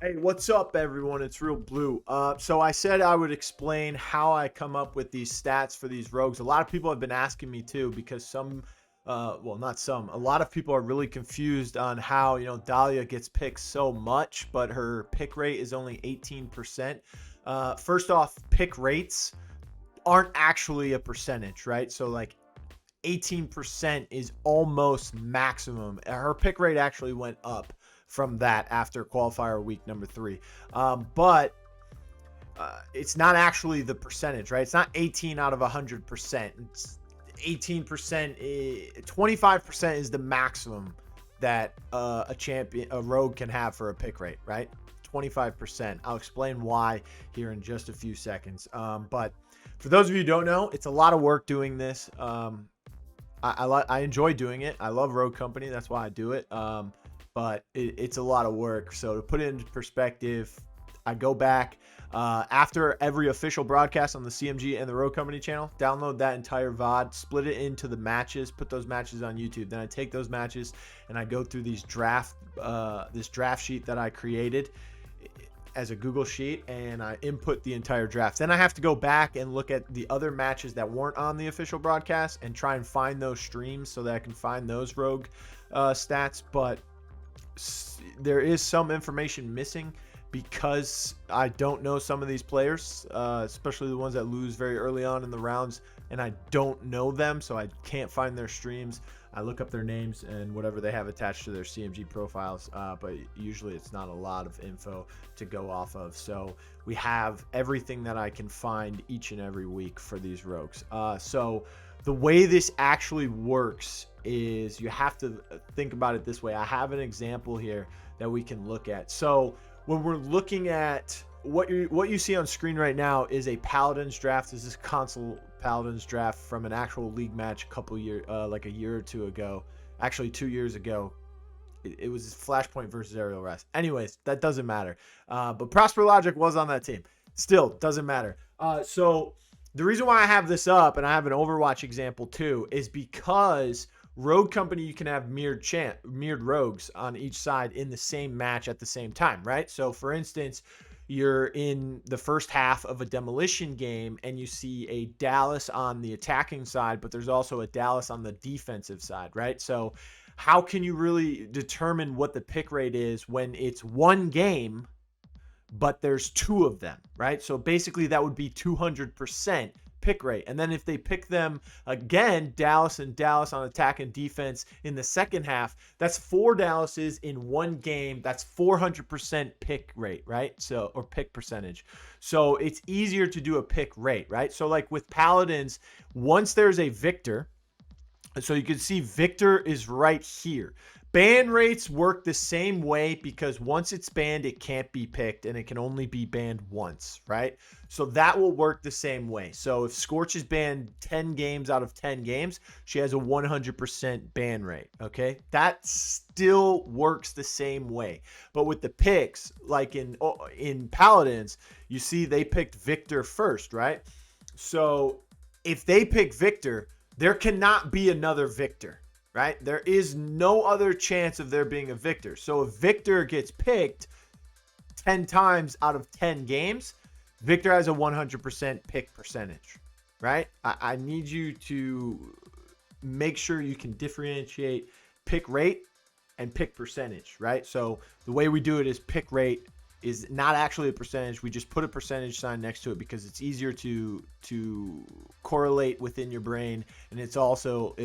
Hey, what's up, everyone? It's Real Blue. So I said I would explain how I come up with these stats for these rogues. A lot of people have been asking me too, because well, not some, a lot of people are really confused on how, Dahlia gets picked so much, but her pick rate is only 18%. First off, pick rates aren't actually a percentage, right? So like 18% is almost maximum. Her pick rate actually went up from that after qualifier week number 3. But it's not actually the percentage, right? It's not 18 out of 100%. It's 18%, 25% is the maximum that a rogue can have for a pick rate, right? 25%. I'll explain why here in just a few seconds. But for those of you who don't know, it's a lot of work doing this. I enjoy doing it. I love Road Company. That's why I do it. But it's a lot of work. So to put it into perspective, I go back after every official broadcast on the CMG and the Road Company channel, download that entire VOD, split it into the matches, put those matches on YouTube. Then I take those matches and I go through this draft sheet that I created as a Google sheet, and I input the entire draft. Then I have to go back and look at the other matches that weren't on the official broadcast and try and find those streams so that I can find those rogue stats. But there is some information missing because I don't know some of these players, especially the ones that lose very early on in the rounds, and I don't know them, so I can't find their streams. I look up their names and whatever they have attached to their CMG profiles, but usually it's not a lot of info to go off of. So we have everything that I can find each and every week for these rogues. So the way this actually works is you have to think about it this way. I have an example here that we can look at. So when we're looking at what you see on screen right now is a Paladins draft. This is console Paladins draft from an actual league match a couple years, like a year or two ago. Actually, 2 years ago. It was Flashpoint versus Aerial Rest. Anyways, that doesn't matter. But Prosper Logic was on that team. Still, doesn't matter. So the reason why I have this up, and I have an Overwatch example too, is because Rogue Company, you can have mirrored rogues on each side in the same match at the same time, right? So for instance, you're in the first half of a Demolition game and you see a Dallas on the attacking side, but there's also a Dallas on the defensive side, right? So how can you really determine what the pick rate is when it's one game, but there's two of them, right? So basically that would be 200% pick rate. And then if they pick them again, Dallas and Dallas on attack and defense in the second half, that's 4 Dallases in one game. That's 400% pick rate, right? So, or pick percentage. So it's easier to do a pick rate, right? So like with Paladins, once there's a Victor, so you can see Victor is right here. Ban rates work the same way because once it's banned, it can't be picked and it can only be banned once, right? So that will work the same way. So if Scorch is banned 10 games out of 10 games, she has a 100% ban rate, okay? That still works the same way. But with the picks, like in Paladins, you see they picked Victor first, right? So if they pick Victor, there cannot be another Victor, right? There is no other chance of there being a Victor. So if Victor gets picked 10 times out of 10 games, Victor has a 100% pick percentage, right? I need you to make sure you can differentiate pick rate and pick percentage, right? So the way we do it is pick rate is not actually a percentage. We just put a percentage sign next to it because it's easier to correlate within your brain, and it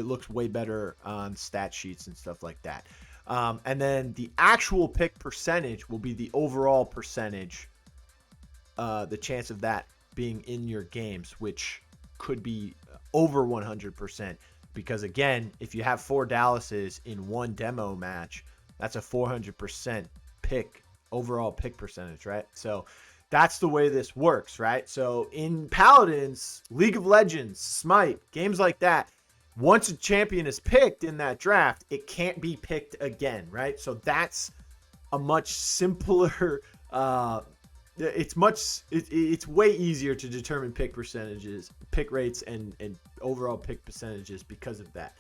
looks way better on stat sheets and stuff like that. And then the actual pick percentage will be the overall percentage, the chance of that being in your games, which could be over 100%. Because again, if you have 4 Dallases in one demo match, that's a 400% overall pick percentage, right? So that's the way this works, right? So in Paladins, League of Legends, Smite, games like that, once a champion is picked in that draft, it can't be picked again, right? So that's a much simpler it's way easier to determine pick percentages, pick rates, and overall pick percentages because of that.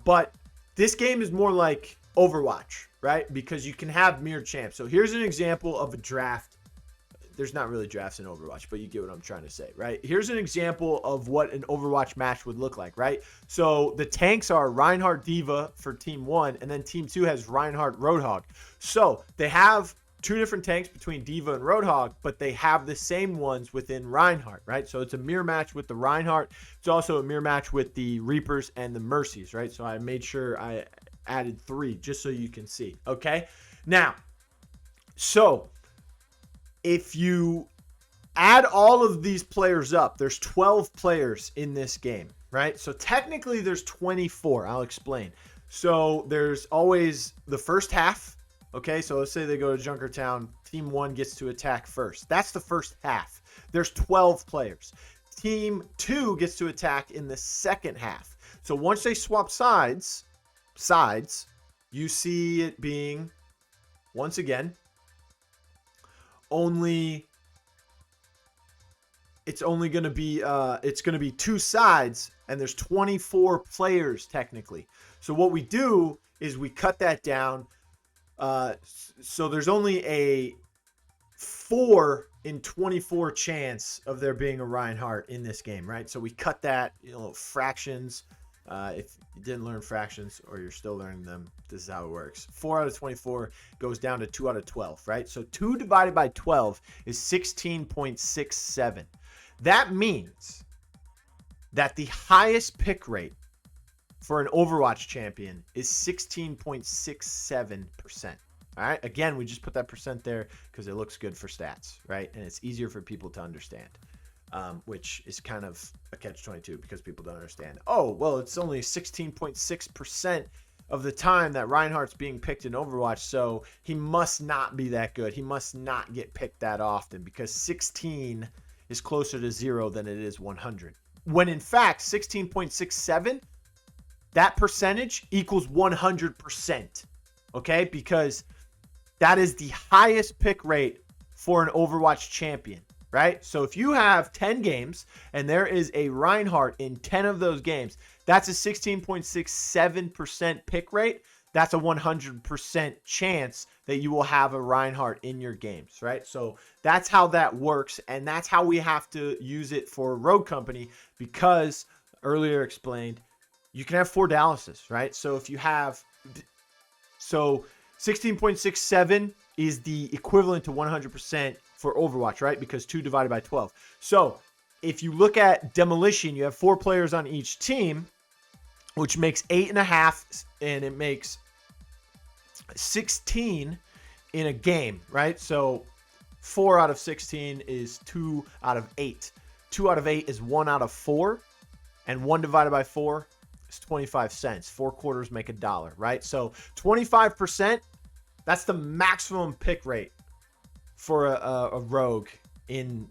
But this game is more like Overwatch, right? Because you can have mirror champs. So here's an example of a draft. There's not really drafts in Overwatch, but you get what I'm trying to say, right? Here's an example of what an Overwatch match would look like, right? So the tanks are Reinhardt D.Va for Team 1, and then Team 2 has Reinhardt Roadhog. So they have two different tanks between D.Va and Roadhog, but they have the same ones within Reinhardt, right? So it's a mirror match with the Reinhardt. It's also a mirror match with the Reapers and the Mercies, right? So I made sure I added 3 just so you can see, okay? Now, so if you add all of these players up, there's 12 players in this game, right? So technically there's 24. I'll explain. So there's always the first half. Okay, so let's say they go to Junkertown. Team 1 gets to attack first. That's the first half. There's 12 players. Team 2 gets to attack in the second half. So once they swap sides, you see it being, once again, it's only going to be it's going to be 2 sides, and there's 24 players technically. So what we do is we cut that down. So there's only a 4 in 24 chance of there being a Reinhardt in this game, right? So we cut that, fractions. If you didn't learn fractions or you're still learning them, this is how it works. 4 out of 24 goes down to 2 out of 12, right? So 2 divided by 12 is 16.67. That means that the highest pick rate for an Overwatch champion is 16.67%. All right. Again, we just put that percent there because it looks good for stats, right? And it's easier for people to understand, which is kind of a catch-22 because people don't understand. Oh, well, it's only 16.6% of the time that Reinhardt's being picked in Overwatch, so he must not be that good. He must not get picked that often because 16 is closer to 0 than it is 100. When in fact, 16.67, that percentage equals 100%. Okay? Because that is the highest pick rate for an Overwatch champion, right? So if you have 10 games and there is a Reinhardt in 10 of those games, that's a 16.67% pick rate. That's a 100% chance that you will have a Reinhardt in your games, right? So that's how that works, and that's how we have to use it for Rogue Company because, earlier explained, you can have 4 Dallases, right? So if you have, 16.67 is the equivalent to 100% for Overwatch, right? Because 2 divided by 12. So if you look at Demolition, you have 4 players on each team, which makes 8.5, and it makes 16 in a game, right? So 4 out of 16 is 2 out of 8. 2 out of 8 is 1 out of 4, and 1 divided by 4 is 25 cents. 4 quarters make $1, right? So 25%, that's the maximum pick rate for a rogue in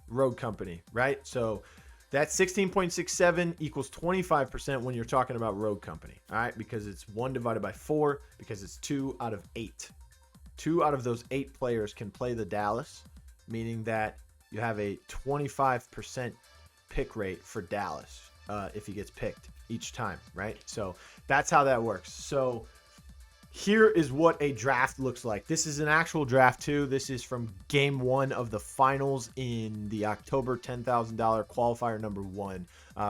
Rogue Company, right? So that 16.67 equals 25% when you're talking about Rogue Company, all right? Because it's 1 divided by 4, because it's 2 out of 8. 2 out of those 8 players can play the Dallas, meaning that you have a 25% pick rate for Dallas if he gets picked each time, right? So that's how that works. So here is what a draft looks like. This is an actual draft too. This is from game 1 of the finals in the October $10,000 qualifier number 1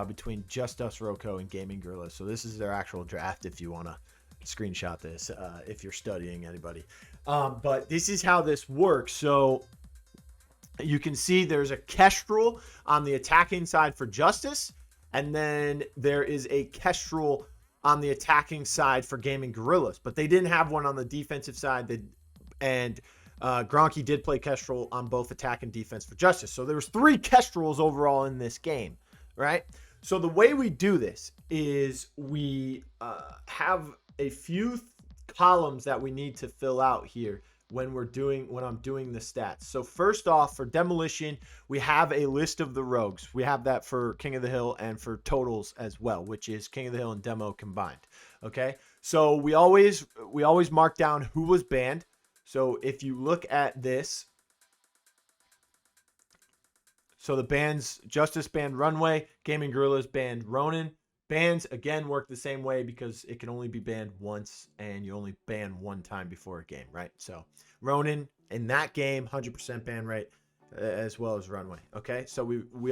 between Just Us Roco and Gaming Gorillas. So this is their actual draft if you want to screenshot this if you're studying anybody. But this is how this works. So you can see there's a Kestrel on the attacking side for Justice, and then there is a Kestrel on the attacking side for Gaming Gorillas, but they didn't have one on the defensive side. And Gronky did play Kestrel on both attack and defense for Justice. So there was 3 Kestrels overall in this game, right? So the way we do this is we have a few columns that we need to fill out here when I'm doing the stats. So first off, for Demolition, we have a list of the rogues. We have that for King of the Hill and for totals as well, which is King of the Hill and Demo combined. Okay, so we always mark down who was banned. So if you look at this, so the bans: Justice banned Runway, Gaming Gorillas banned Ronin, Bans, again, work the same way because it can only be banned once and you only ban one time before a game, right? So Ronin in that game, 100% ban rate, as well as Runway. Okay, so we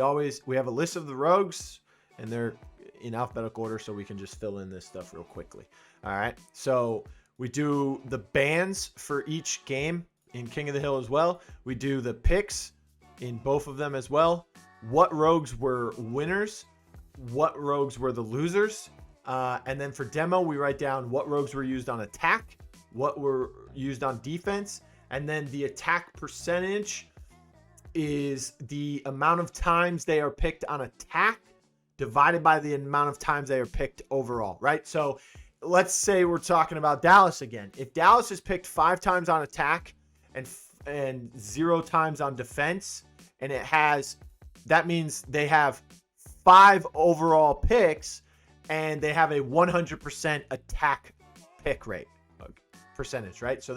have a list of the rogues and they're in alphabetical order, so we can just fill in this stuff real quickly. All right, so we do the bans for each game in King of the Hill as well. We do the picks in both of them as well. What rogues were winners, what rogues were the losers, and then for demo we write down what rogues were used on attack, what were used on defense, and then the attack percentage is the amount of times they are picked on attack divided by the amount of times they are picked overall, right? So let's say we're talking about Dallas again. If Dallas is picked 5 times on attack and 0 times on defense, and that means they have 5 overall picks and they have a 100% attack pick rate percentage, right? So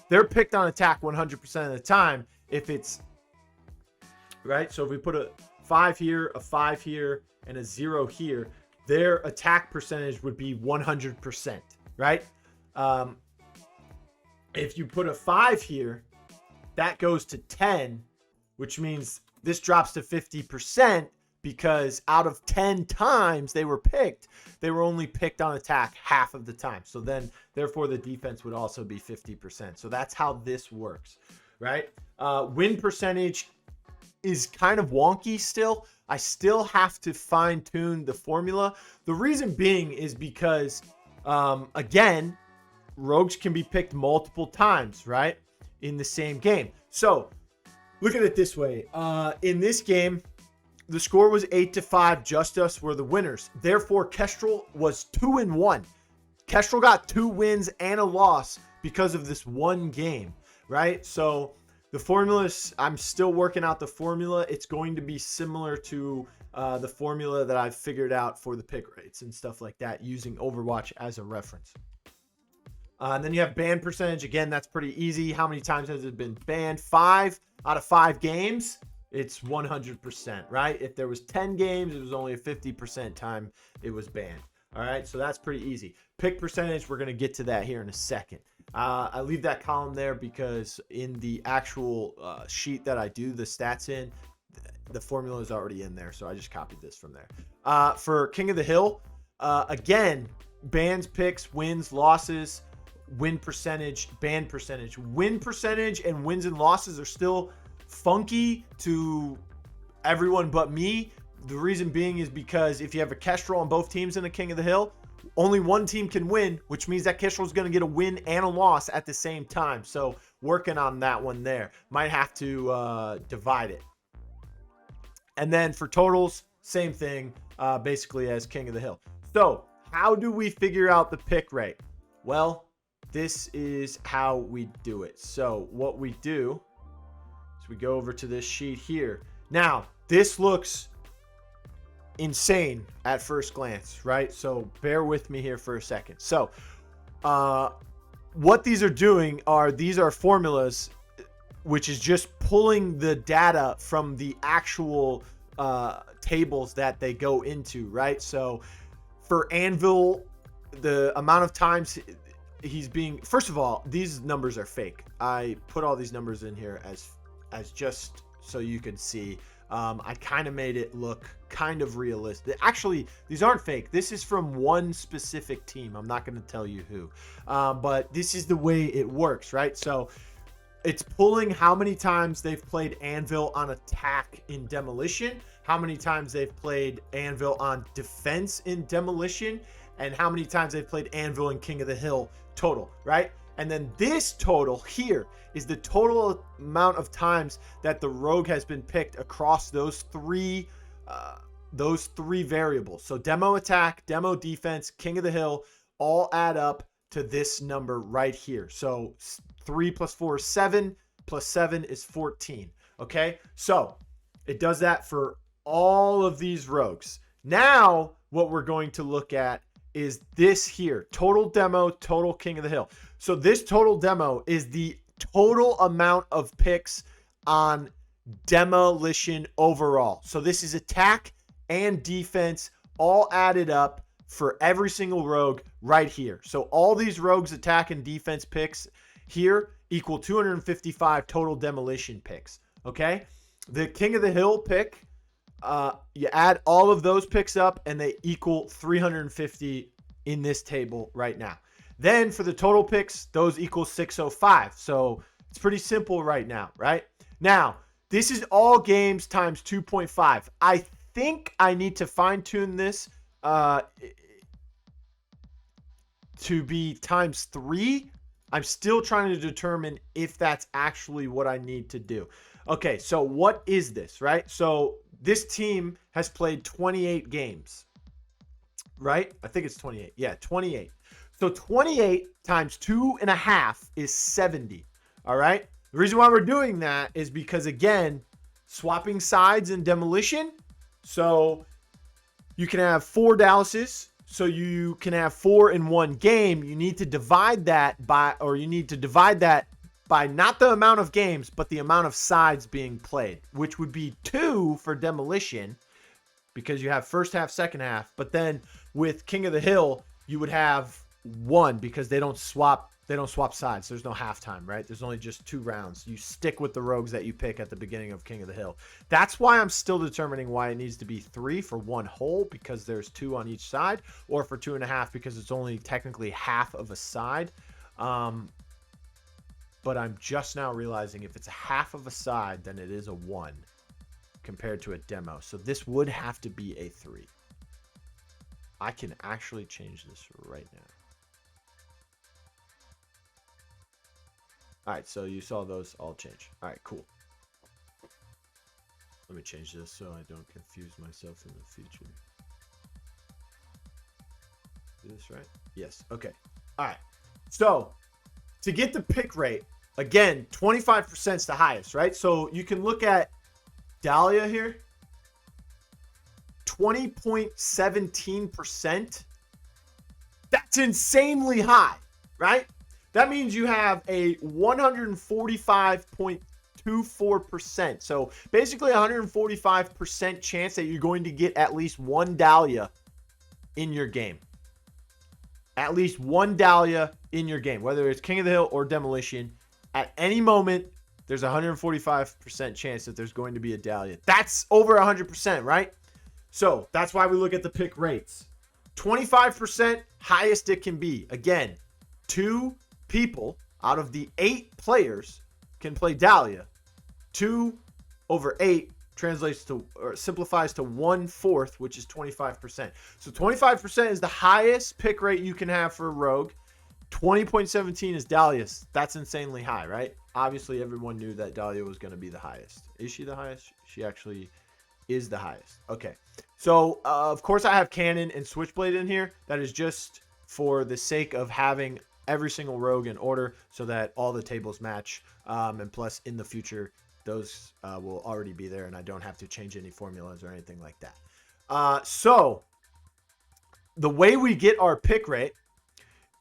they're picked on attack 100% of the time. If it's right, so if we put a 5 here, a 5 here, and a 0 here, their attack percentage would be 100%, right? If you put a 5 here, that goes to 10, which means this drops to 50% because out of 10 times they were picked, they were only picked on attack half of the time. So then, therefore, the defense would also be 50%. So that's how this works, right? Win percentage is kind of wonky still. I still have to fine tune the formula. The reason being is because, again, rogues can be picked multiple times, right? In the same game. So look at it this way. In this game, the score was 8-5. Just Us were the winners. Therefore, Kestrel was 2-1. Kestrel got 2 wins and a loss because of this one game, right? So the formulas, I'm still working out the formula. It's going to be similar to the formula that I've figured out for the pick rates and stuff like that using Overwatch as a reference. And then you have ban percentage. Again, that's pretty easy. How many times has it been banned? 5 out of 5 games, it's 100%, right? If there was 10 games, it was only a 50% time it was banned. All right, so that's pretty easy. Pick percentage, we're going to get to that here in a second. I leave that column there because in the actual sheet that I do the stats in, the formula is already in there, so I just copied this from there. For King of the Hill, again, bans, picks, wins, losses, win percentage, ban percentage. Win percentage and wins and losses are still funky to everyone but me. The reason being is because if you have a Kestrel on both teams in the King of the Hill, only one team can win, which means that Kestrel is going to get a win and a loss at the same time. So working on that one there. Might have to divide it. And then for totals, same thing, basically as King of the Hill. So how do we figure out the pick rate? Well, this is how we do it. So what we do is we go over to this sheet here. Now, this looks insane at first glance, right? So bear with me here for a second. So what these are doing these are formulas, which is just pulling the data from the actual tables that they go into, right? So for Anvil, the amount of times he's being, first of all, these numbers are fake. I put all these numbers in here as just so you can see. I kind of made it look kind of realistic. Actually, these aren't fake. This is from one specific team. I'm not going to tell you who, but this is the way it works, right? So it's pulling how many times they've played Anvil on attack in Demolition, how many times they've played Anvil on defense in Demolition, and how many times they've played Anvil in King of the Hill total, right? And then this total here is the total amount of times that the rogue has been picked across those three variables. So demo attack, demo defense, King of the Hill all add up to this number right here. So 3 plus 4 is 7, plus 7 is 14. Okay, so it does that for all of these rogues. Now what we're going to look at is this here, total demo, total King of the Hill. So this total demo is the total amount of picks on Demolition overall. So this is attack and defense all added up for every single rogue right here. So all these rogues attack and defense picks here equal 255 total demolition picks. Okay. The King of the Hill pick, you add all of those picks up and they equal 350 in this table right now. Then for the total picks, those equal 605. So it's pretty simple right now, right? Now, this is all games times 2.5. I think I need to fine tune this to be times 3. I'm still trying to determine if that's actually what I need to do. Okay, so what is this, right? So this team has played 28 games, right? I think it's 28. Yeah, 28. So 28 times 2.5 is 70. All right. The reason why we're doing that is because, again, swapping sides in Demolition. So you can have 4 Dallases. So you can have 4 in one game. You need to divide that by, or you need to divide that by not the amount of games, but the amount of sides being played, which would be 2 for Demolition because you have first half, second half. But then with King of the Hill, you would have 1 because they don't swap sides. There's no halftime, right? There's only just 2 rounds. You stick with the rogues that you pick at the beginning of King of the Hill. That's why I'm still determining why it needs to be 3 for 1 hole because there's 2 on each side, or for 2.5 because it's only technically half of a side. But I'm just now realizing if it's a half of a side, then it is a 1 compared to a demo. So this would have to be a 3. I can actually change this right now. All right, so you saw those all change. All right, cool. Let me change this so I don't confuse myself in the future. Is this right? Yes. Okay. All right. So to get the pick rate, again, 25% is the highest, right? So you can look at Dahlia here. 20.17%. That's insanely high, right? That means you have a 145.24%. So basically 145% chance that you're going to get at least 1 Dahlia in your game. At least 1 Dahlia in your game, whether it's King of the Hill or Demolition. At any moment, there's a 145% chance that there's going to be a Dahlia. That's over 100%, right? So that's why we look at the pick rates. 25%, highest it can be. Again, 2 people out of the 8 players can play Dahlia. 2 over 8 translates to, or simplifies to 1/4, which is 25%. So 25% is the highest pick rate you can have for a rogue. 20.17 is Dahlia's. That's insanely high, right? Obviously, everyone knew that Dahlia was going to be the highest. Is she the highest? She actually is the highest. Okay. So, of course, I have Cannon and Switchblade in here. That is just for the sake of having every single rogue in order so that all the tables match. And plus, in the future, those will already be there and I don't have to change any formulas or anything like that. So, the way we get our pick rate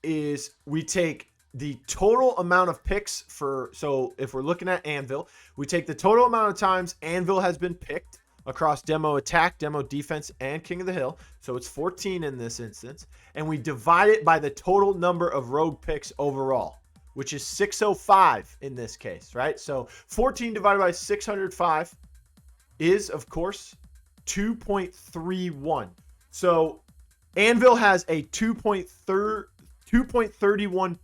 is we take the total amount of picks for, so if we're looking at Anvil, we take the total amount of times Anvil has been picked across demo attack, demo defense, and King of the Hill. So it's 14 in this instance. And we divide it by the total number of rogue picks overall, which is 605 in this case, right? So 14 divided by 605 is, of course, 2.31. So Anvil has a 2.31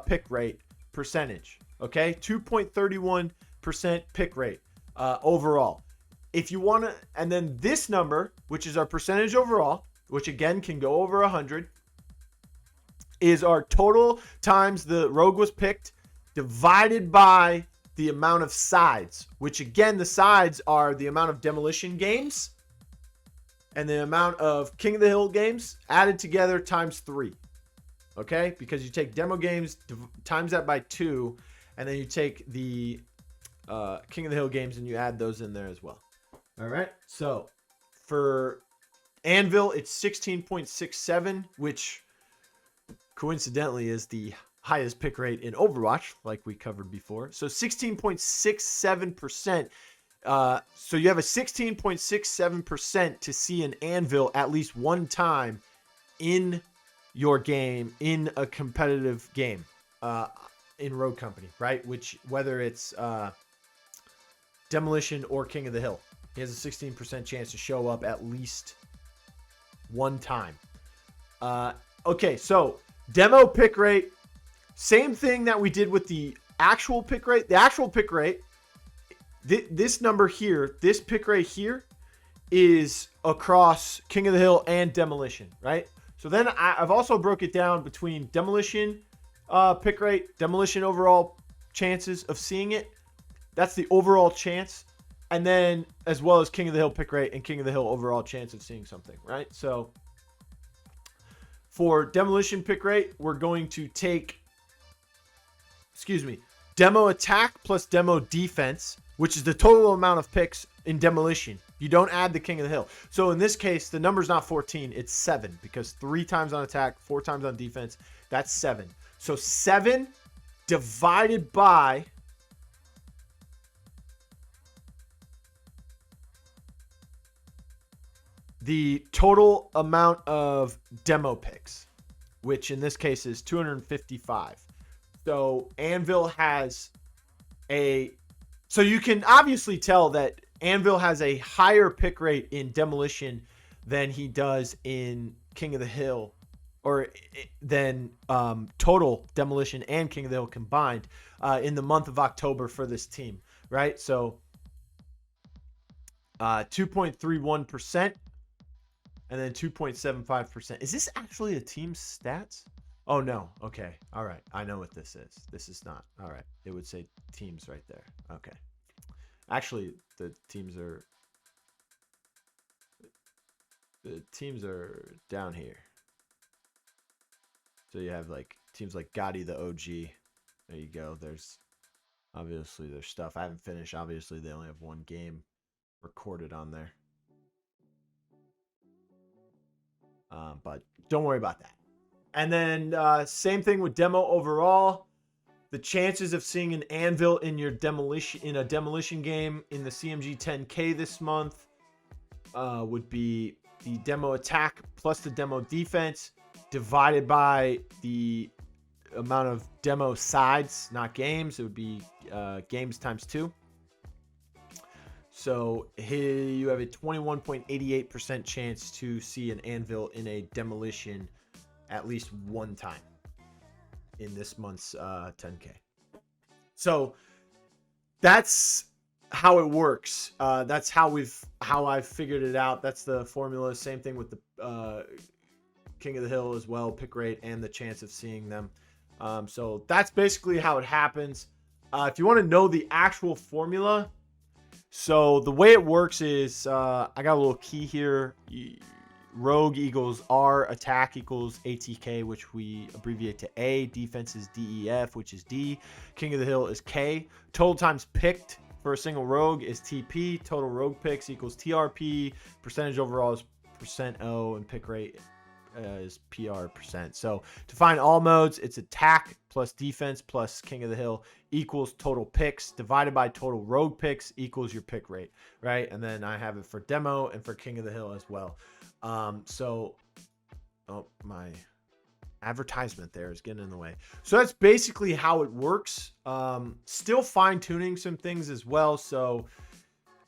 pick rate percentage, okay? 2.31% pick rate overall. If you want to, and then this number, which is our percentage overall, which again can go over 100, is our total times the rogue was picked divided by the amount of sides, which again, the sides are the amount of Demolition games and the amount of King of the Hill games added together times 3. Okay? Because you take demo games, times that by 2, and then you take the King of the Hill games and you add those in there as well. All right. So for Anvil, it's 16.67, which coincidentally is the highest pick rate in Overwatch, like we covered before. So 16.67%. So you have a 16.67% to see an Anvil at least one time in your game, in a competitive game, in Rogue Company, right? Which, whether it's Demolition or King of the Hill, he has a 16% chance to show up at least one time. Okay, so demo pick rate, same thing that we did with the actual pick rate. The actual pick rate, this number here, this pick rate here, is across King of the Hill and Demolition, right? So then I've also broke it down between Demolition pick rate, Demolition overall chances of seeing it. That's the overall chance. And then as well as King of the Hill pick rate and King of the Hill overall chance of seeing something, right? So for Demolition pick rate, we're going to take, demo attack plus demo defense, which is the total amount of picks in Demolition. You don't add the King of the Hill. So in this case, the number's not 14, it's 7, because 3 times on attack, 4 times on defense, that's 7. So 7 divided by the total amount of demo picks, which in this case is 255. So Anvil has so you can obviously tell that Anvil has a higher pick rate in Demolition than he does in King of the Hill, or than total Demolition and King of the Hill combined in the month of October for this team, right? So 2.31%. And then 2.75%. Is this actually a team's stats? Oh, no. Okay. All right. I know what this is. This is not. All right. It would say teams right there. Okay. Actually, the teams are down here. So you have like teams like Gotti, the OG. There you go. There's obviously their stuff. I haven't finished. Obviously, they only have one game recorded on there. But don't worry about that. And then same thing with demo overall. The chances of seeing an Anvil in your demolition game in the CMG 10K this month would be the demo attack plus the demo defense divided by the amount of demo sides, not games. It would be games times 2. So here you have a 21.88% chance to see an Anvil in a demolition at least one time in this month's 10K. So that's how it works. That's how I've figured it out. That's the formula. Same thing with the King of the Hill as well, pick rate and the chance of seeing them. So that's basically how it happens. If you want to know the actual formula, so the way it works is I got a little key here. Rogue equals R, attack equals ATK, which we abbreviate to A. Defense is DEF, which is D. King of the Hill is K. Total times picked for a single rogue is TP. Total rogue picks equals TRP. Percentage overall is %O, and pick rate is PR%. So to find all modes, it's attack plus defense plus King of the Hill equals total picks divided by total rogue picks equals your pick rate, right? And then I have it for demo and for King of the Hill as well. My advertisement there is getting in the way. So that's basically how it works. Still fine-tuning some things as well, so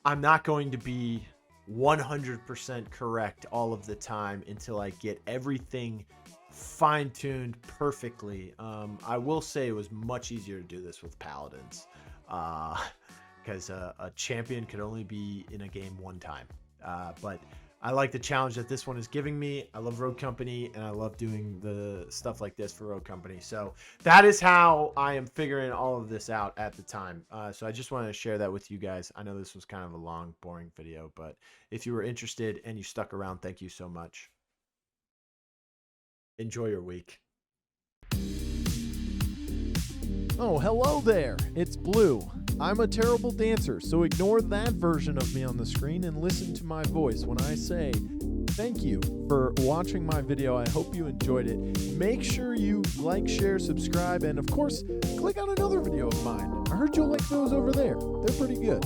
I'm not going to be 100% correct all of the time until I get everything fine-tuned perfectly. I will say it was much easier to do this with Paladins, because a champion could only be in a game one time. But I like the challenge that this one is giving me. I love Rogue Company, and I love doing the stuff like this for Rogue Company. So that is how I am figuring all of this out at the time. So I just wanted to share that with you guys. I know this was kind of a long, boring video, but if you were interested and you stuck around, thank you so much. Enjoy your week. Oh, hello there. It's Blue. I'm a terrible dancer, so ignore that version of me on the screen and listen to my voice when I say thank you for watching my video. I hope you enjoyed it. Make sure you like, share, subscribe, and of course, click on another video of mine. I heard you'll like those over there. They're pretty good.